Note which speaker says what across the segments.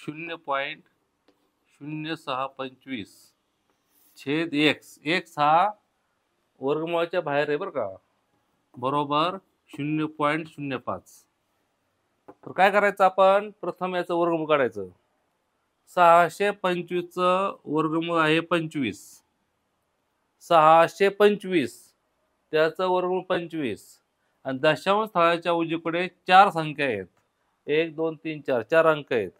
Speaker 1: 0.0625 छेद x. X हा वर्गमुळाच्या बाहेर आहे बरं का, बरोबर 0.05. तर काय करायचं आपण, प्रथम याचं वर्गमूळ काढायचं. 625चं वर्गमूळ आहे 25. 625 त्याचं वर्गमूळ 25 आणि दशांश स्थळाच्या उजवीकडे 4 संख्या आहेत. 1 2 3 4 4 अंक आहेत.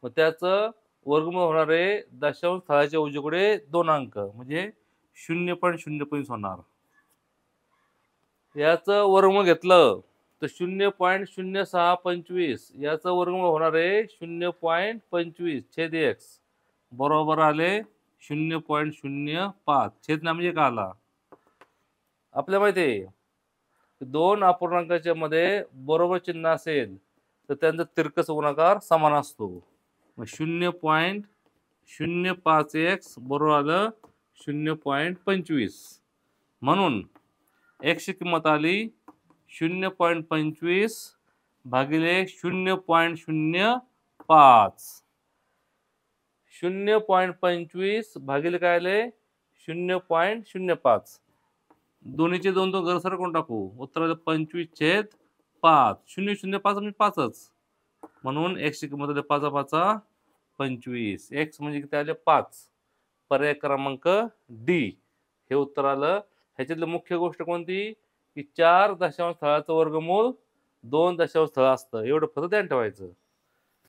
Speaker 1: मग त्याचं वर्गमूळ होणार आहे दशांश स्थळाच्या उजवीकडे 2 अंक म्हणजे 0.05 होणार. याचं वर्गमूळ घेतलं तर 0.0625 याचं वर्गमूळ होणार आहे 0.25 छेद एक्स बरोबर आले 0.05. छेद ना म्हणजे काय आला. आपल्याला माहिती आहे दोन अपूर्णांकाच्या मध्ये बरोबर चिन्ह असेल तर त्यांचा तिरकस गुणाकार समान असतो. मग 0.05x बरोबर आलं 0.25. म्हणून x ची किंमत आली 0.25 भागिले 0.05. 0.25 भागिले काय आले 0.05. दोन्हीचे दोन दोन घर सरकून टाकू. उत्तर 25/5. 0.05 म्हणजे 5च. म्हणून x ची किंमत आली 5×5 = 25. x म्हणजे किती आले 5. पर्याय क्रमांक डी हे उत्तर आलं. ह्याच्यातली मुख्य गोष्ट कोणती की 4 दशांश स्थळाचं वर्गमूळ 2 दशांश स्थळ असतं एवढं फक्त ध्यान ठेवायचं.